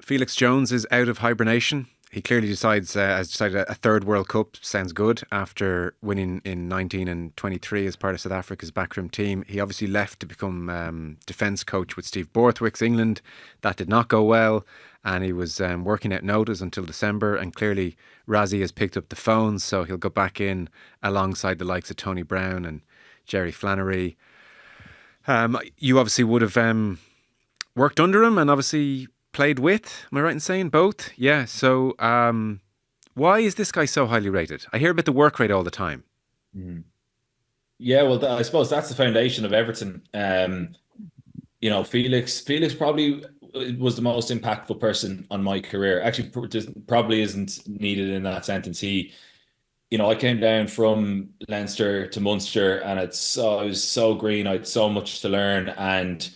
Felix Jones is out of hibernation. He clearly has decided a third World Cup sounds good after winning in 19 and 23 as part of South Africa's backroom team. He obviously left to become defence coach with Steve Borthwick's England. That did not go well, and he was working out notice until December. And clearly, Rassie has picked up the phone, so he'll go back in alongside the likes of Tony Brown and Jerry Flannery. You obviously would have worked under him and obviously played with. Am I right in saying both? Yeah. So why is this guy so highly rated? I hear about the work rate all the time. Mm. Yeah, well, I suppose that's the foundation of Everton. Felix probably was the most impactful person on my career. Actually, probably isn't needed in that sentence. I came down from Leinster to Munster, and it was so green. I had so much to learn, and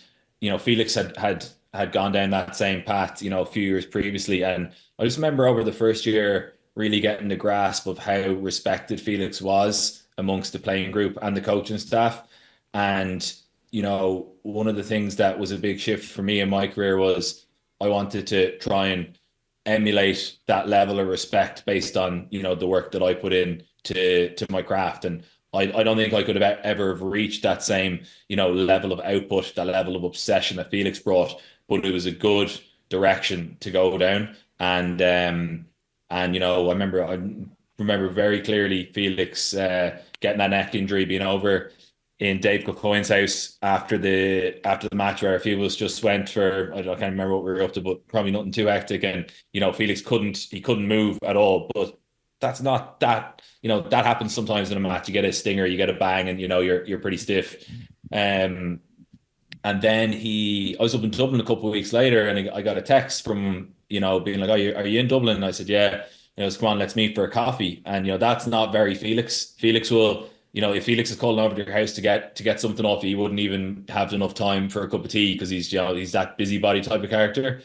Felix had gone down that same path, a few years previously. And I just remember over the first year really getting the grasp of how respected Felix was amongst the playing group and the coaching staff. And, one of the things that was a big shift for me in my career was I wanted to try and emulate that level of respect based on, the work that I put in to my craft. And I don't think I could have ever have reached that same, level of output, that level of obsession that Felix brought, but it was a good direction to go down. And I remember very clearly Felix getting that neck injury, being over in Dave Kilcoyne's house after the match, where a few of us just went for, I can't remember what we were up to, but probably nothing too hectic. And Felix couldn't move at all. But that's not that, that happens sometimes in a match. You get a stinger, you get a bang, and you're pretty stiff. And then I was up in Dublin a couple of weeks later, and I got a text from being like, "Oh, are you in Dublin?" And I said, "Yeah." Come on, let's meet for a coffee. And that's not very Felix. Felix will, if Felix is calling over to your house to get something off, he wouldn't even have enough time for a cup of tea, because he's that busybody type of character.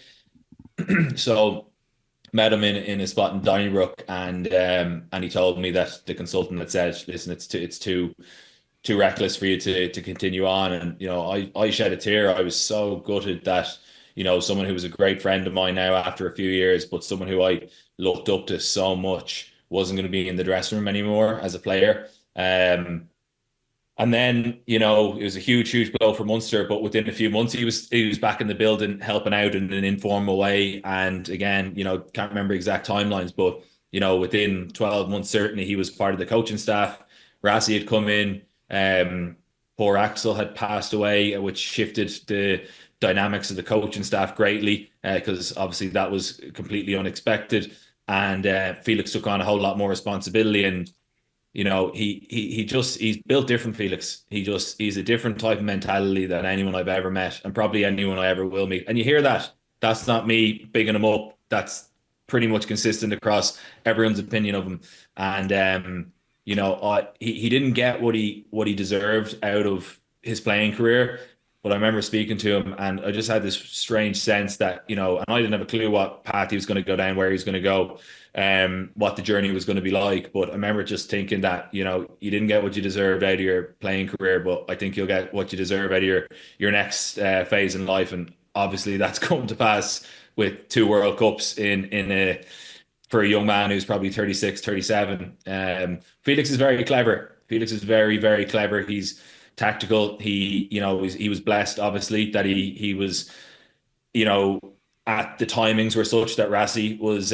So met him in a spot in Donnybrook, and he told me that the consultant had said, "Listen, it's too reckless for you to continue on." And I shed a tear. I was so gutted that someone who was a great friend of mine now after a few years, but someone who I looked up to so much, wasn't going to be in the dressing room anymore as a player. And then, it was a huge blow for Munster, but within a few months he was back in the building helping out in an informal way. And again, can't remember exact timelines, but within 12 months certainly he was part of the coaching staff. Rassie had come in. Poor Axel had passed away, which shifted the dynamics of the coaching staff greatly, because obviously that was completely unexpected. And Felix took on a whole lot more responsibility, and he's built different, Felix. He's a different type of mentality than anyone I've ever met, and probably anyone I ever will meet. And you hear that. That's not me bigging him up. That's pretty much consistent across everyone's opinion of him. And he didn't get what he deserved out of his playing career. But I remember speaking to him, and I just had this strange sense that, and I didn't have a clue what path he was going to go down, where he was going to go, what the journey was going to be like. But I remember just thinking that, you didn't get what you deserved out of your playing career, but I think you'll get what you deserve out of your next phase in life. And obviously that's come to pass with 2 World Cups for a young man who's probably 36, 37. Felix is very clever. Felix is very, very clever. He's tactical. He was blessed, obviously, that he was, at the timings were such that Rassie was,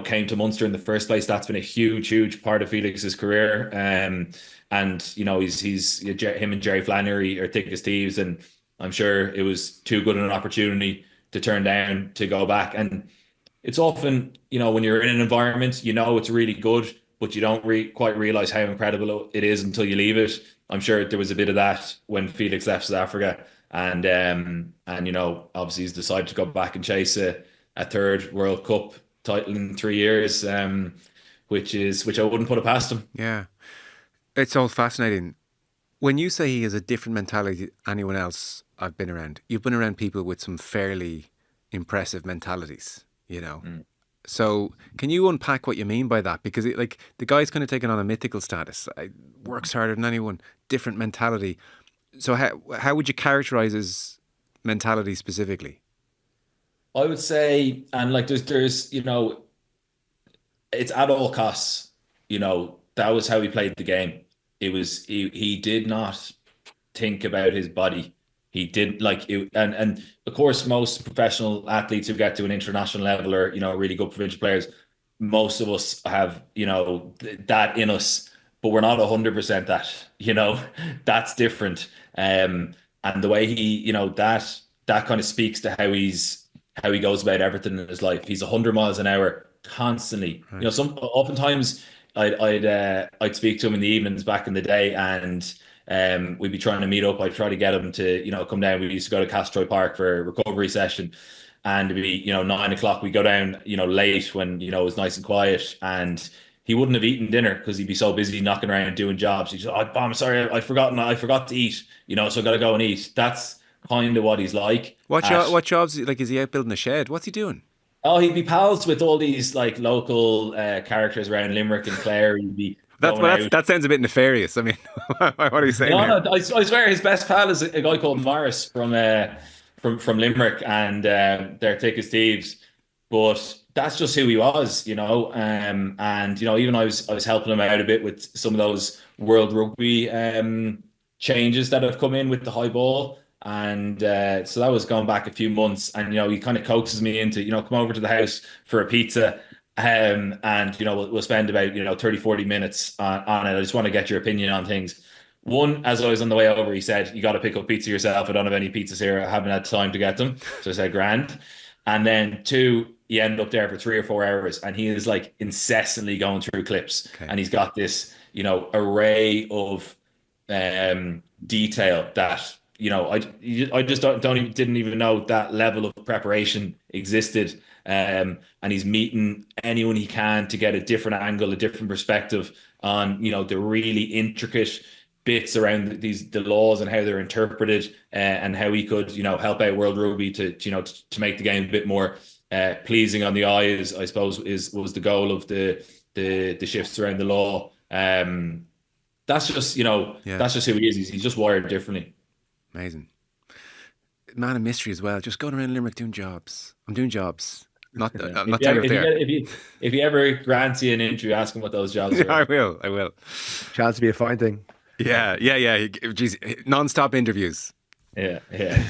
came to Munster in the first place. That's been a huge part of Felix's career. And he's him and Jerry Flannery are thick as thieves, and I'm sure it was too good an opportunity to turn down to go back. And it's often, when you're in an environment, it's really good, but you don't quite realize how incredible it is until you leave it. I'm sure there was a bit of that when Felix left South Africa, and obviously he's decided to go back and chase a third World Cup title in 3 years, which I wouldn't put it past him. Yeah, it's all fascinating. When you say he has a different mentality to anyone else I've been around, you've been around people with some fairly impressive mentalities, Mm. So can you unpack what you mean by that? Because the guy's kind of taken on a mythical status. Works harder than anyone, different mentality. So how would you characterize his mentality specifically? I would say, and like there's it's at all costs. That was how he played the game. He did not think about his body. He did like it, and of course, most professional athletes who get to an international level or really good provincial players, most of us have that in us, but we're not 100% that. That's different. And the way that kind of speaks to how he goes about everything in his life. He's 100 miles an hour constantly. Right. Oftentimes I'd speak to him in the evenings back in the day, and we'd be trying to meet up. I'd try to get him to come down. We used to go to Castroy Park for a recovery session, and it'd be 9 o'clock. We go down late when it was nice and quiet, and he wouldn't have eaten dinner because he'd be so busy knocking around doing jobs. He'd say, "Oh, I'm sorry, I forgot to eat. So I got to go and eat." That's kind of what he's like. What jobs, like, is he out building a shed? What's he doing? Oh, he'd be pals with all these like local characters around Limerick and Clare. He'd be going out. That sounds a bit nefarious. I mean, what are you saying No, here? no, I swear his best pal is a guy called Morris from Limerick, and they're thick as thieves. But that's just who he was. And even I was helping him out a bit with some of those World Rugby changes that have come in with the high ball. And so that was going back a few months, and he kind of coaxes me into come over to the house for a pizza. And we'll spend about 30, 40 minutes on it. I just want to get your opinion on things. One, as I was on the way over, he said, "You got to pick up pizza yourself. I don't have any pizzas here. I haven't had time to get them." So I said, "Grand." And then two, you end up there for 3 or 4 hours, and he is like incessantly going through clips, Okay. and he's got this array of detail that I just didn't even know that level of preparation existed. And he's meeting anyone he can to get a different angle, a different perspective on the really intricate bits around the laws and how they're interpreted, and how he could help out World Rugby to make the game a bit more pleasing on the eye. I suppose was the goal of the shifts around the law. That's just Yeah, that's just who he is. He's just wired differently. amazing. Man of mystery as well. Just going around Limerick doing jobs. I'm doing jobs. Yeah. I'm not telling you what they are. If he ever grants you an interview, ask him what those jobs I are. will. I will. Chance to be a fine thing. Yeah, yeah, yeah. Geez, non-stop interviews. Yeah, yeah.